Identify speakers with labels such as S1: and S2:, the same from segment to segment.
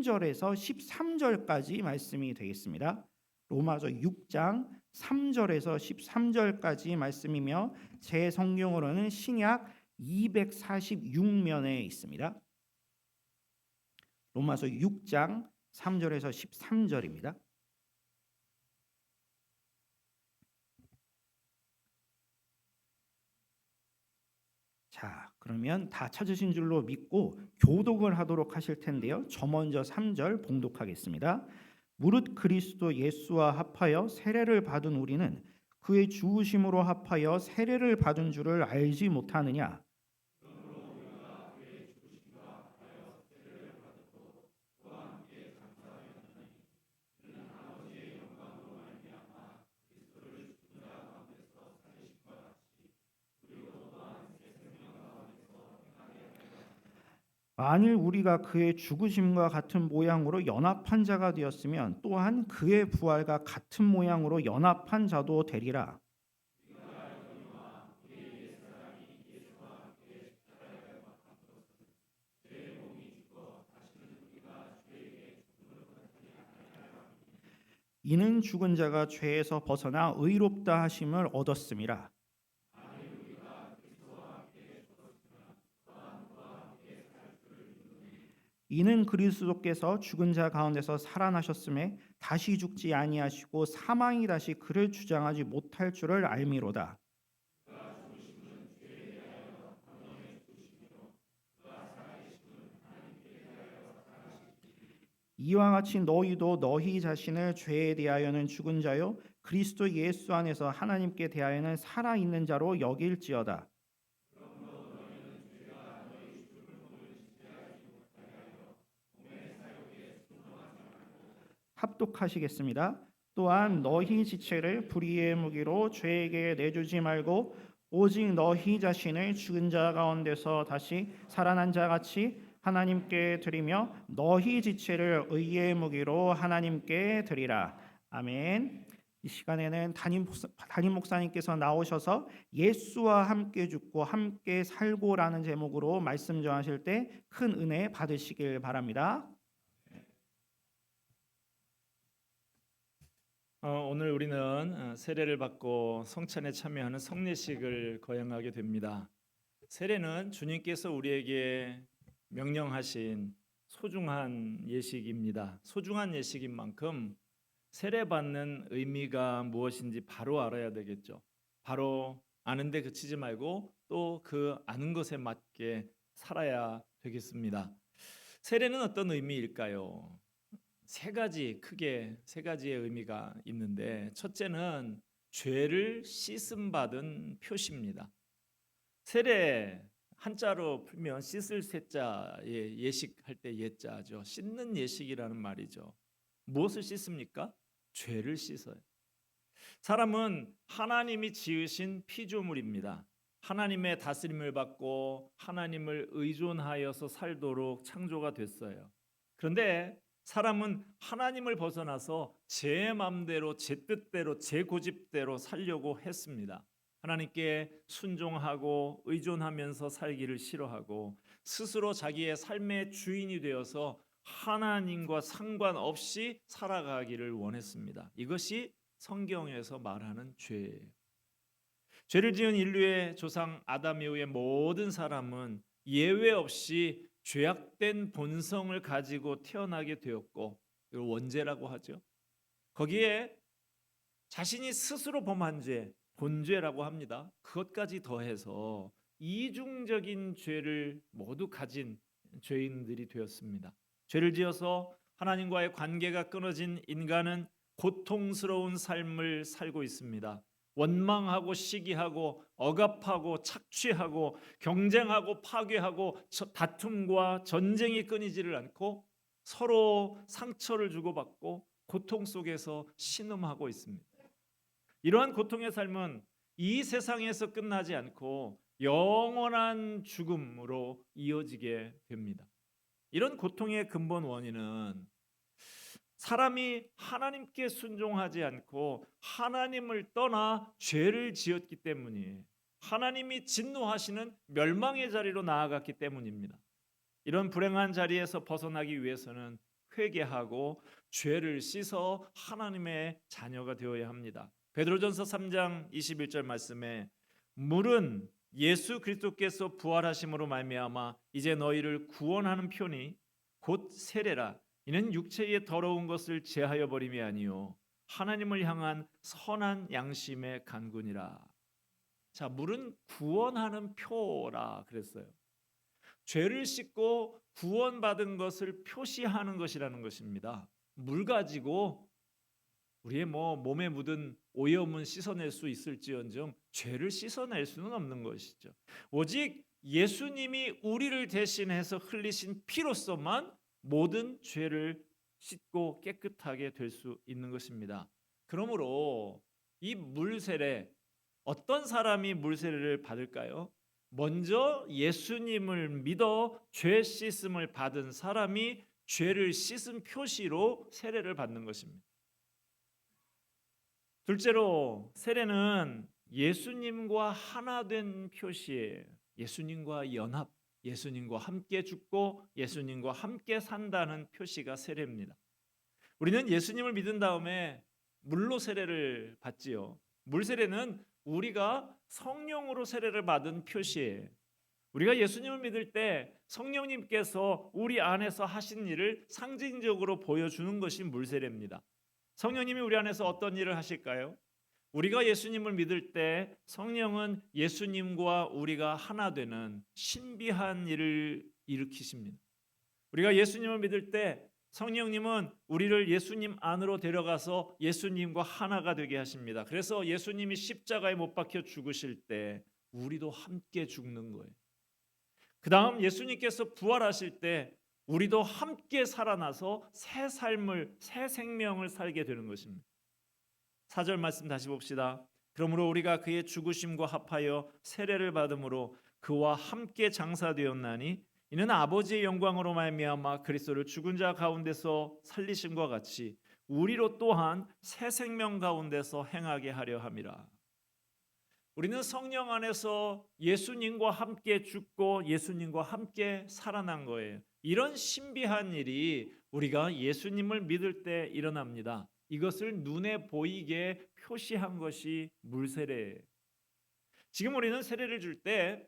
S1: 3절에서 13절까지 말씀이 되겠습니다. 로마서 6장 3절에서 13절까지 말씀이며 제 성경으로는 신약 246면에 있습니다. 로마서 6장 3절에서 13절입니다. 자, 그러면 다 찾으신 줄로 믿고 교독을 하도록 하실 텐데요. 저 먼저 3절 봉독하겠습니다. 무릇 그리스도 예수와 합하여 세례를 받은 우리는 그의 죽으심으로 합하여 세례를 받은 줄을 알지 못하느냐? 만일 우리가 그의 죽으심과 같은 모양으로 연합한 자가 되었으면 또한 그의 부활과 같은 모양으로 연합한 자도 되리라. 이는 죽은 자가 죄에서 벗어나 의롭다 하심을 얻었음이라. 이는 그리스도께서 죽은 자 가운데서 살아나셨음에 다시 죽지 아니하시고 사망이 다시 그를 주장하지 못할 줄을 알미로다. 이와 같이 너희도 너희 자신을 죄에 대하여는 죽은 자요 그리스도 예수 안에서 하나님께 대하여는 살아 있는 자로 여길지어다. 합독하시겠습니다. 또한 너희 지체를 불의의 무기로 죄에게 내주지 말고 오직 너희 자신을 죽은 자 가운데서 다시 살아난 자 같이 하나님께 드리며 너희 지체를 의의 무기로 하나님께 드리라. 아멘. 이 시간에는 담임 목사님께서 나오셔서 예수와 함께 죽고 함께 살고라는 제목으로 말씀 전하실 때 큰 은혜 받으시길 바랍니다.
S2: 오늘 우리는 세례를 받고 성찬에 참여하는 성례식을 거행하게 됩니다. 세례는 주님께서 우리에게 명령하신 소중한 예식입니다. 소중한 예식인 만큼 세례받는 의미가 무엇인지 바로 알아야 되겠죠. 바로 아는데 그치지 말고 또 그 아는 것에 맞게 살아야 되겠습니다. 세례는 어떤 의미일까요? 크게 세 가지의 의미가 있는데, 첫째는 죄를 씻음 받은 표시입니다. 세례 한자로 풀면 씻을 세자의 예식할 때 예자죠. 씻는 예식이라는 말이죠. 무엇을 씻습니까? 죄를 씻어요. 사람은 하나님이 지으신 피조물입니다. 하나님의 다스림을 받고 하나님을 의존하여서 살도록 창조가 됐어요. 그런데 사람은 하나님을 벗어나서 제 마음대로, 제 뜻대로, 제 고집대로 살려고 했습니다. 하나님께 순종하고 의존하면서 살기를 싫어하고 스스로 자기의 삶의 주인이 되어서 하나님과 상관없이 살아가기를 원했습니다. 이것이 성경에서 말하는 죄예요. 죄를 지은 인류의 조상 아담 이후의 모든 사람은 예외 없이 죄악된 본성을 가지고 태어나게 되었고, 이걸 원죄라고 하죠. 거기에 자신이 스스로 범한 죄, 본죄라고 합니다. 그것까지 더해서 이중적인 죄를 모두 가진 죄인들이 되었습니다. 죄를 지어서 하나님과의 관계가 끊어진 인간은 고통스러운 삶을 살고 있습니다. 원망하고 시기하고 억압하고 착취하고 경쟁하고 파괴하고 다툼과 전쟁이 끊이지를 않고 서로 상처를 주고받고 고통 속에서 신음하고 있습니다. 이러한 고통의 삶은 이 세상에서 끝나지 않고 영원한 죽음으로 이어지게 됩니다. 이런 고통의 근본 원인은 사람이 하나님께 순종하지 않고 하나님을 떠나 죄를 지었기 때문이에요. 하나님이 진노하시는 멸망의 자리로 나아갔기 때문입니다. 이런 불행한 자리에서 벗어나기 위해서는 회개하고 죄를 씻어 하나님의 자녀가 되어야 합니다. 베드로전서 3장 21절 말씀에 물은 예수 그리스도께서 부활하심으로 말미암아 이제 너희를 구원하는 표니 곧 세례라. 이는 육체의 더러운 것을 제하여 버림이 아니요 하나님을 향한 선한 양심의 간구니라. 자, 물은 구원하는 표라 그랬어요. 죄를 씻고 구원받은 것을 표시하는 것이라는 것입니다. 물 가지고 우리의 몸에 묻은 오염은 씻어낼 수 있을지언정 죄를 씻어낼 수는 없는 것이죠. 오직 예수님이 우리를 대신해서 흘리신 피로서만 모든 죄를 씻고 깨끗하게 될 수 있는 것입니다. 그러므로 이 물세례, 어떤 사람이 물세례를 받을까요? 먼저 예수님을 믿어 죄 씻음을 받은 사람이 죄를 씻은 표시로 세례를 받는 것입니다. 둘째로 세례는 예수님과 하나 된 표시예요. 예수님과 연합, 예수님과 함께 죽고 예수님과 함께 산다는 표시가 세례입니다. 우리는 예수님을 믿은 다음에 물로 세례를 받지요. 물 세례는 우리가 성령으로 세례를 받은 표시예요. 우리가 예수님을 믿을 때 성령님께서 우리 안에서 하신 일을 상징적으로 보여주는 것이 물 세례입니다. 성령님이 우리 안에서 어떤 일을 하실까요? 우리가 예수님을 믿을 때 성령은 예수님과 우리가 하나 되는 신비한 일을 일으키십니다. 우리가 예수님을 믿을 때 성령님은 우리를 예수님 안으로 데려가서 예수님과 하나가 되게 하십니다. 그래서 예수님이 십자가에 못 박혀 죽으실 때 우리도 함께 죽는 거예요. 그 다음 예수님께서 부활하실 때 우리도 함께 살아나서 새 삶을, 새 생명을 살게 되는 것입니다. 4절 말씀 다시 봅시다. 그러므로 우리가 그의 죽으심과 합하여 세례를 받음으로 그와 함께 장사되었나니 이는 아버지의 영광으로 말미암아 그리스도를 죽은 자 가운데서 살리심과 같이 우리로 또한 새 생명 가운데서 행하게 하려 함이라. 우리는 성령 안에서 예수님과 함께 죽고 예수님과 함께 살아난 거예요. 이런 신비한 일이 우리가 예수님을 믿을 때 일어납니다. 이것을 눈에 보이게 표시한 것이 물세례예요. 지금 우리는 세례를 줄 때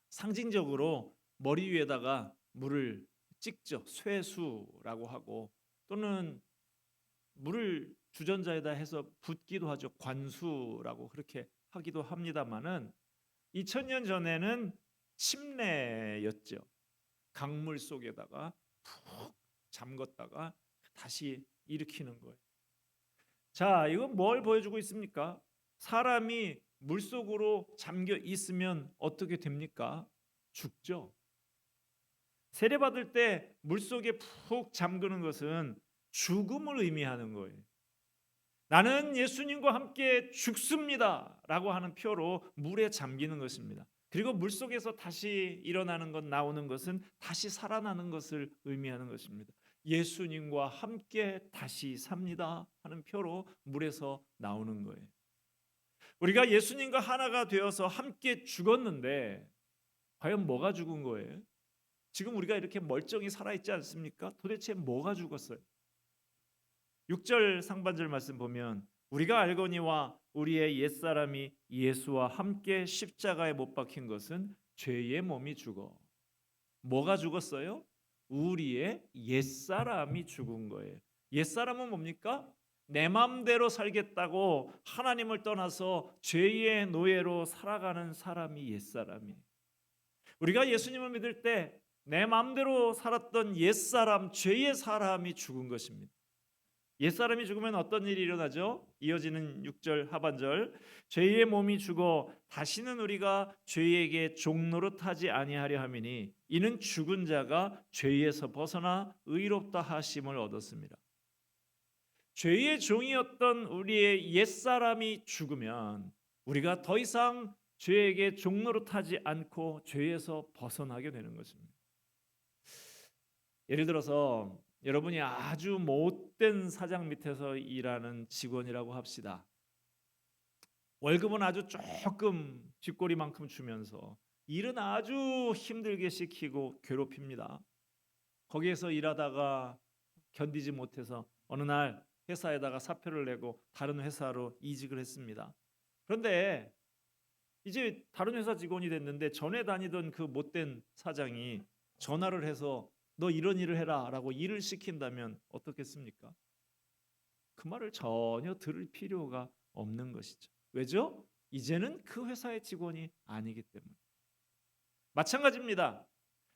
S2: 상징적으로 머리 위에다가 물을 찍죠. 쇠수라고 하고 또는 물을 주전자에다 해서 붓기도 하죠. 관수라고 그렇게 하기도 합니다만은 2000년 전에는 침례였죠. 강물 속에다가 푹 잠궜다가 다시 일으키는 거예요. 자, 이건 뭘 보여주고 있습니까? 사람이 물속으로 잠겨 있으면 어떻게 됩니까? 죽죠. 세례받을 때 물속에 푹 잠그는 것은 죽음을 의미하는 거예요. 나는 예수님과 함께 죽습니다 라고 하는 표로 물에 잠기는 것입니다. 그리고 물속에서 다시 일어나는 것, 나오는 것은 다시 살아나는 것을 의미하는 것입니다. 예수님과 함께 다시 삽니다 하는 표로 물에서 나오는 거예요. 우리가 예수님과 하나가 되어서 함께 죽었는데 과연 뭐가 죽은 거예요? 지금 우리가 이렇게 멀쩡히 살아있지 않습니까? 도대체 뭐가 죽었어요? 6절 상반절 말씀 보면 우리가 알거니와 우리의 옛사람이 예수와 함께 십자가에 못 박힌 것은 죄의 몸이 죽어. 뭐가 죽었어요? 우리의 옛사람이 죽은 거예요. 옛사람은 뭡니까? 내 마음대로 살겠다고 하나님을 떠나서 죄의 노예로 살아가는 사람이 옛사람이에요. 우리가 예수님을 믿을 때 내 마음대로 살았던 옛사람, 죄의 사람이 죽은 것입니다. 옛사람이 죽으면 어떤 일이 일어나죠? 이어지는 6절 하반절 죄의 몸이 죽어 다시는 우리가 죄에게 종노릇하지 아니하려 함이니 이는 죽은 자가 죄에서 벗어나 의롭다 하심을 얻었습니다. 죄의 종이었던 우리의 옛사람이 죽으면 우리가 더 이상 죄에게 종노릇하지 않고 죄에서 벗어나게 되는 것입니다. 예를 들어서 여러분이 아주 못된 사장 밑에서 일하는 직원이라고 합시다. 월급은 아주 조금 쥐꼬리만큼 주면서 일은 아주 힘들게 시키고 괴롭힙니다. 거기에서 일하다가 견디지 못해서 어느 날 회사에다가 사표를 내고 다른 회사로 이직을 했습니다. 그런데 이제 다른 회사 직원이 됐는데 전에 다니던 그 못된 사장이 전화를 해서 너 이런 일을 해라라고 일을 시킨다면 어떻겠습니까? 그 말을 전혀 들을 필요가 없는 것이죠. 왜죠? 이제는 그 회사의 직원이 아니기 때문에. 마찬가지입니다.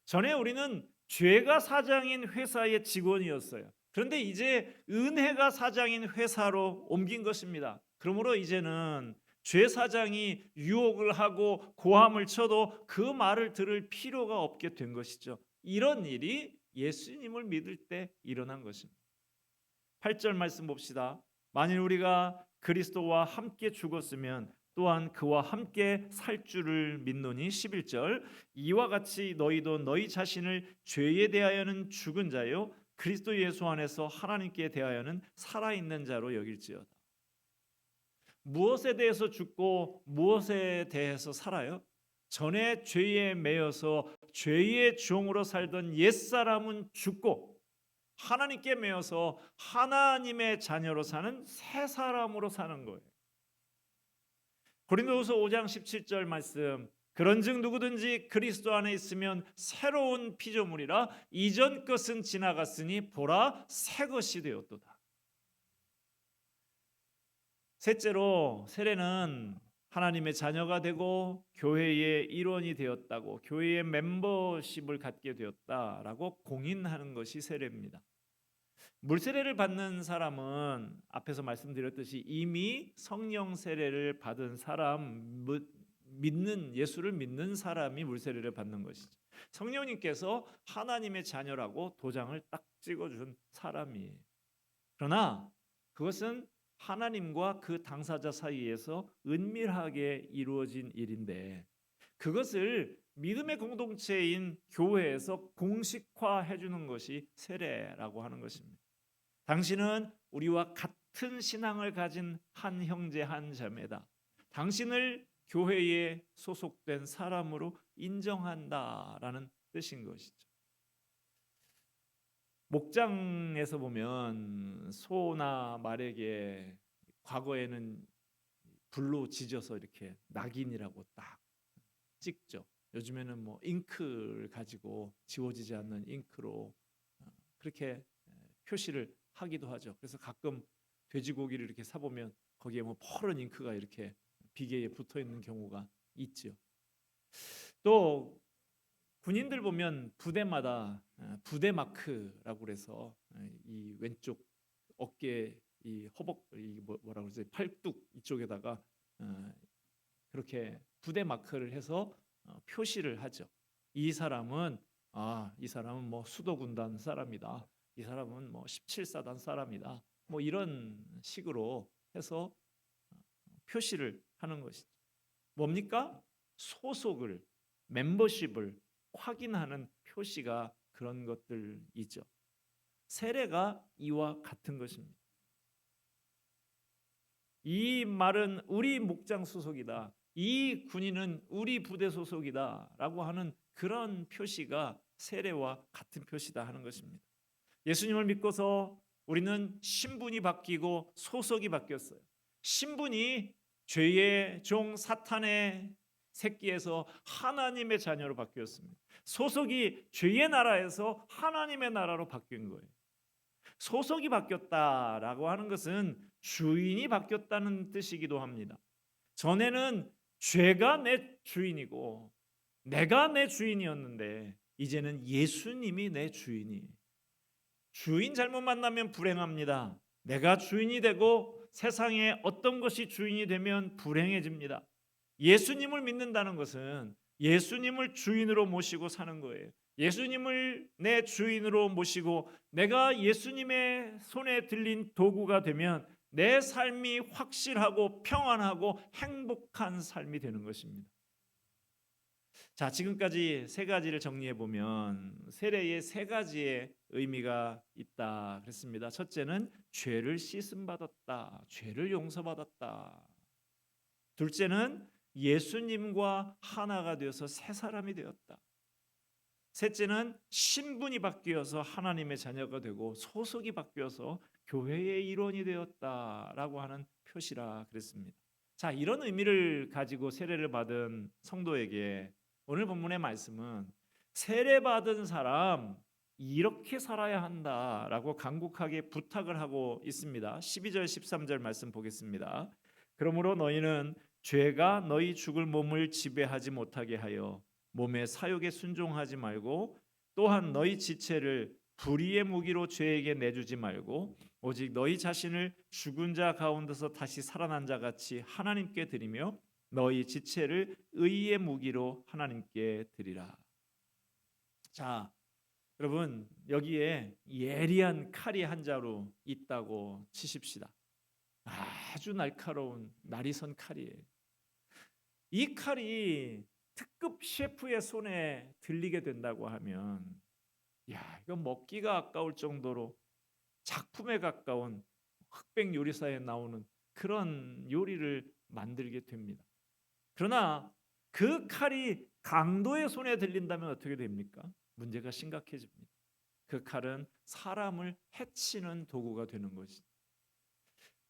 S2: 전에 우리는 죄가 사장인 회사의 직원이었어요. 그런데 이제 은혜가 사장인 회사로 옮긴 것입니다. 그러므로 이제는 죄 사장이 유혹을 하고 고함을 쳐도 그 말을 들을 필요가 없게 된 것이죠. 이런 일이 예수님을 믿을 때 일어난 것입니다. 8절 말씀 봅시다. 만일 우리가 그리스도와 함께 죽었으면 또한 그와 함께 살 줄을 믿노니. 11절 이와 같이 너희도 너희 자신을 죄에 대하여는 죽은 자요 그리스도 예수 안에서 하나님께 대하여는 살아있는 자로 여길지어다. 무엇에 대해서 죽고 무엇에 대해서 살아요? 전에 죄에 매여서 죄의 종으로 살던 옛사람은 죽고 하나님께 매여서 하나님의 자녀로 사는 새 사람으로 사는 거예요. 고린도후서 5장 17절 말씀 그런즉 누구든지 그리스도 안에 있으면 새로운 피조물이라 이전 것은 지나갔으니 보라 새 것이 되었도다. 셋째로 세례는 하나님의 자녀가 되고 교회의 일원이 되었다고, 교회의 멤버십을 갖게 되었다라고 공인하는 것이 세례입니다. 물세례를 받는 사람은 앞에서 말씀드렸듯이 이미 성령 세례를 받은 사람, 믿는 예수를 믿는 사람이 물세례를 받는 것이죠. 성령님께서 하나님의 자녀라고 도장을 딱 찍어준 사람이에요. 그러나 그것은 하나님과 그 당사자 사이에서 은밀하게 이루어진 일인데 그것을 믿음의 공동체인 교회에서 공식화해 주는 것이 세례라고 하는 것입니다. 당신은 우리와 같은 신앙을 가진 한 형제 한 자매다. 당신을 교회에 소속된 사람으로 인정한다라는 뜻인 것이죠. 목장에서 보면 소나 말에게 과거에는 불로 지져서 이렇게 낙인이라고 딱 찍죠. 요즘에는 뭐 잉크를 가지고 지워지지 않는 잉크로 그렇게 표시를 하기도 하죠. 그래서 가끔 돼지고기를 이렇게 사 보면 거기에 뭐 퍼런 잉크가 이렇게 비계에 붙어 있는 경우가 있죠. 또 군인들 보면 부대마다 부대 마크라고 그래서 이 왼쪽 어깨 이 허벅 이 뭐라고 그러지 팔뚝 이쪽에다가 그렇게 부대 마크를 해서 표시를 하죠. 이 사람은 이 사람은 뭐 수도군단 사람이다. 이 사람은 뭐 17사단 사람이다. 뭐 이런 식으로 해서 표시를 하는 것이죠. 뭡니까? 소속을 멤버십을 확인하는 표시가 그런 것들이죠. 세례가 이와 같은 것입니다. 이 말은 우리 목장 소속이다. 이 군인은 우리 부대 소속이다라고 하는 그런 표시가 세례와 같은 표시다 하는 것입니다. 예수님을 믿고서 우리는 신분이 바뀌고 소속이 바뀌었어요. 신분이 죄의 종 사탄의 새끼에서 하나님의 자녀로 바뀌었습니다. 소속이 죄의 나라에서 하나님의 나라로 바뀐 거예요. 소속이 바뀌었다라고 하는 것은 주인이 바뀌었다는 뜻이기도 합니다. 전에는 죄가 내 주인이고 내가 내 주인이었는데 이제는 예수님이 내 주인이에요. 주인 잘못 만나면 불행합니다. 내가 주인이 되고 세상에 어떤 것이 주인이 되면 불행해집니다. 예수님을 믿는다는 것은 예수님을 주인으로 모시고 사는 거예요. 예수님을 내 주인으로 모시고 내가 예수님의 손에 들린 도구가 되면 내 삶이 확실하고 평안하고 행복한 삶이 되는 것입니다. 자, 지금까지 세 가지를 정리해 보면 세례의 세 가지의 의미가 있다 그랬습니다. 첫째는 죄를 씻음 받았다. 죄를 용서받았다. 둘째는 예수님과 하나가 되어서 새 사람이 되었다. 셋째는 신분이 바뀌어서 하나님의 자녀가 되고 소속이 바뀌어서 교회의 일원이 되었다라고 하는 표시라 그랬습니다. 자, 이런 의미를 가지고 세례를 받은 성도에게 오늘 본문의 말씀은 세례받은 사람 이렇게 살아야 한다라고 간곡하게 부탁을 하고 있습니다. 12절 13절 말씀 보겠습니다. 그러므로 너희는 죄가 너희 죽을 몸을 지배하지 못하게 하여 몸의 사욕에 순종하지 말고 또한 너희 지체를 불의의 무기로 죄에게 내주지 말고 오직 너희 자신을 죽은 자 가운데서 다시 살아난 자 같이 하나님께 드리며 너희 지체를 의의 무기로 하나님께 드리라. 자, 여러분 여기에 예리한 칼이 한 자루 있다고 치십시다. 아주 날카로운 날이선 칼이에요. 이 칼이 특급 셰프의 손에 들리게 된다고 하면 야, 이거 먹기가 아까울 정도로 작품에 가까운 흑백 요리사에 나오는 그런 요리를 만들게 됩니다. 그러나 그 칼이 강도의 손에 들린다면 어떻게 됩니까? 문제가 심각해집니다. 그 칼은 사람을 해치는 도구가 되는 것이죠.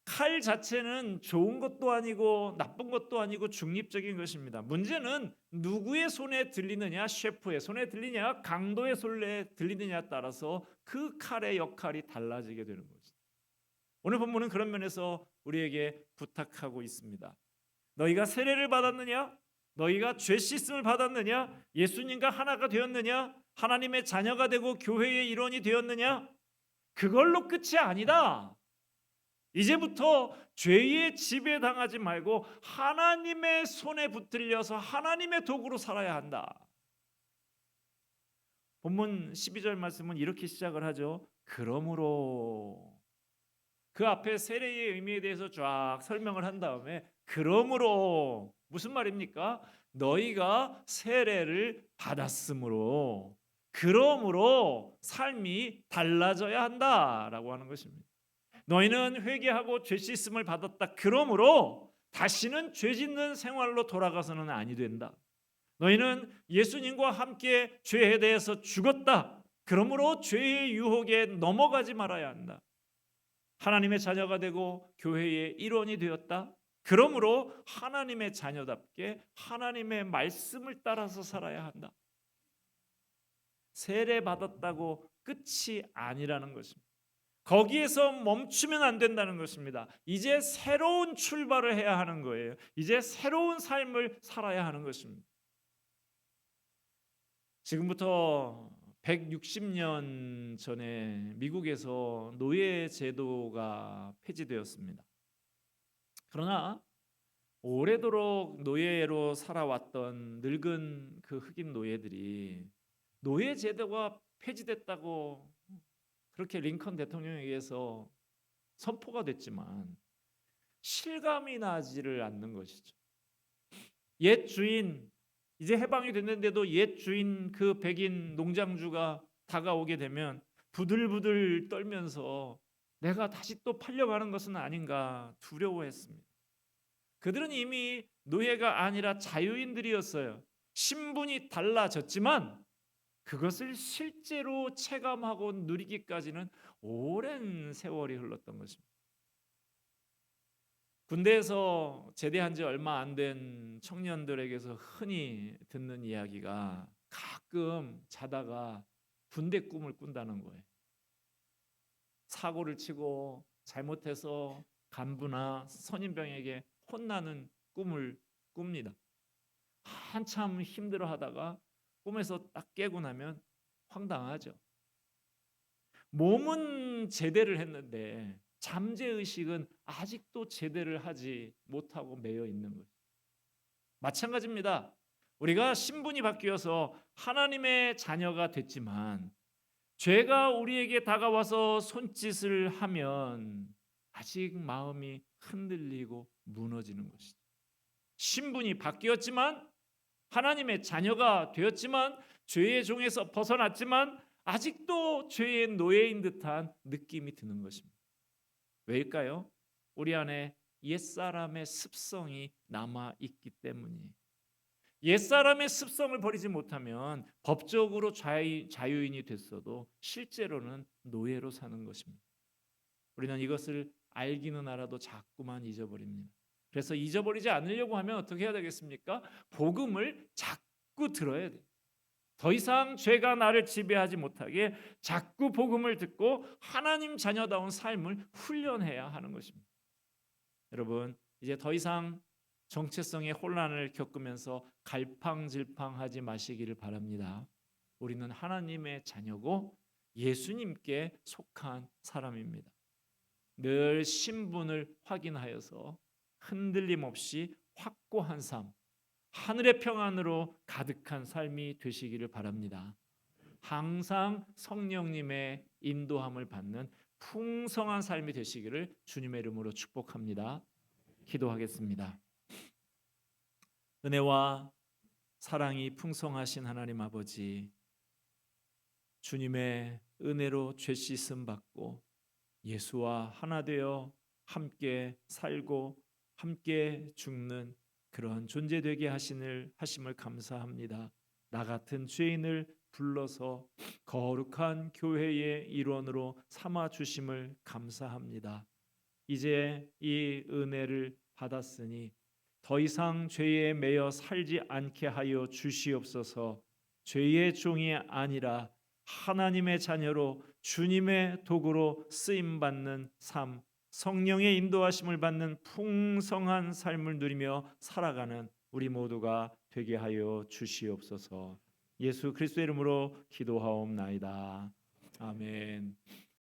S2: 칼 자체는 좋은 것도 아니고 나쁜 것도 아니고 중립적인 것입니다. 문제는 누구의 손에 들리느냐, 셰프의 손에 들리냐, 강도의 손에 들리느냐에 따라서 그 칼의 역할이 달라지게 되는 거죠. 오늘 본문은 그런 면에서 우리에게 부탁하고 있습니다. 너희가 세례를 받았느냐? 너희가 죄 씻음을 받았느냐? 예수님과 하나가 되었느냐? 하나님의 자녀가 되고 교회의 일원이 되었느냐? 그걸로 끝이 아니다. 이제부터 죄의 지배당하지 말고 하나님의 손에 붙들려서 하나님의 도구로 살아야 한다. 본문 12절 말씀은 이렇게 시작을 하죠. 그러므로 그 앞에 세례의 의미에 대해서 쫙 설명을 한 다음에 그러므로 무슨 말입니까? 너희가 세례를 받았으므로 그러므로 삶이 달라져야 한다라고 하는 것입니다. 너희는 회개하고 죄 씻음을 받았다. 그러므로 다시는 죄 짓는 생활로 돌아가서는 아니 된다. 너희는 예수님과 함께 죄에 대해서 죽었다. 그러므로 죄의 유혹에 넘어가지 말아야 한다. 하나님의 자녀가 되고 교회의 일원이 되었다. 그러므로 하나님의 자녀답게 하나님의 말씀을 따라서 살아야 한다. 세례 받았다고 끝이 아니라는 것입니다. 거기에서 멈추면 안 된다는 것입니다. 이제 새로운 출발을 해야 하는 거예요. 이제 새로운 삶을 살아야 하는 것입니다. 지금부터 160년 전에 미국에서 노예 제도가 폐지되었습니다. 그러나 오래도록 노예로 살아왔던 늙은 그 흑인 노예들이 노예 제도가 폐지됐다고 그렇게 링컨 대통령에 의해서 선포가 됐지만 실감이 나지를 않는 것이죠. 옛 주인, 이제 해방이 됐는데도 옛 주인 그 백인 농장주가 다가오게 되면 부들부들 떨면서 내가 다시 또 팔려가는 것은 아닌가 두려워했습니다. 그들은 이미 노예가 아니라 자유인들이었어요. 신분이 달라졌지만 그것을 실제로 체감하고 누리기까지는 오랜 세월이 흘렀던 것입니다. 군대에서 제대한 지 얼마 안 된 청년들에게서 흔히 듣는 이야기가 가끔 자다가 군대 꿈을 꾼다는 거예요. 사고를 치고 잘못해서 간부나 선임병에게 혼나는 꿈을 꿉니다. 한참 힘들어하다가 꿈에서 딱 깨고 나면 황당하죠. 몸은 제대를 했는데 잠재의식은 아직도 제대를 하지 못하고 매여 있는 거예요. 마찬가지입니다. 우리가 신분이 바뀌어서 하나님의 자녀가 됐지만 죄가 우리에게 다가와서 손짓을 하면 아직 마음이 흔들리고 무너지는 것이죠. 신분이 바뀌었지만 하나님의 자녀가 되었지만 죄의 종에서 벗어났지만 아직도 죄의 노예인 듯한 느낌이 드는 것입니다. 왜일까요? 우리 안에 옛사람의 습성이 남아 있기 때문이에요. 옛사람의 습성을 버리지 못하면 법적으로 자유인이 됐어도 실제로는 노예로 사는 것입니다. 우리는 이것을 알기는 알아도 자꾸만 잊어버립니다. 그래서 잊어버리지 않으려고 하면 어떻게 해야 되겠습니까? 복음을 자꾸 들어야 돼요. 더 이상 죄가 나를 지배하지 못하게 자꾸 복음을 듣고 하나님 자녀다운 삶을 훈련해야 하는 것입니다. 여러분, 이제 더 이상 정체성의 혼란을 겪으면서 갈팡질팡하지 마시기를 바랍니다. 우리는 하나님의 자녀고 예수님께 속한 사람입니다. 늘 신분을 확인하여서 흔들림 없이 확고한 삶, 하늘의 평안으로 가득한 삶이 되시기를 바랍니다. 항상 성령님의 인도함을 받는 풍성한 삶이 되시기를 주님의 이름으로 축복합니다. 기도하겠습니다. 은혜와 사랑이 풍성하신 하나님 아버지, 주님의 은혜로 죄 씻음 받고 예수와 하나 되어 함께 살고 함께 죽는 그런 존재 되게 하심을 감사합니다. 나 같은 죄인을 불러서 거룩한 교회의 일원으로 삼아 주심을 감사합니다. 이제 이 은혜를 받았으니 더 이상 죄에 매여 살지 않게 하여 주시옵소서. 죄의 종이 아니라 하나님의 자녀로 주님의 도구로 쓰임 받는 삶, 성령의 인도하심을 받는 풍성한 삶을 누리며 살아가는 우리 모두가 되게 하여 주시옵소서. 예수 그리스도의 이름으로 기도하옵나이다. 아멘.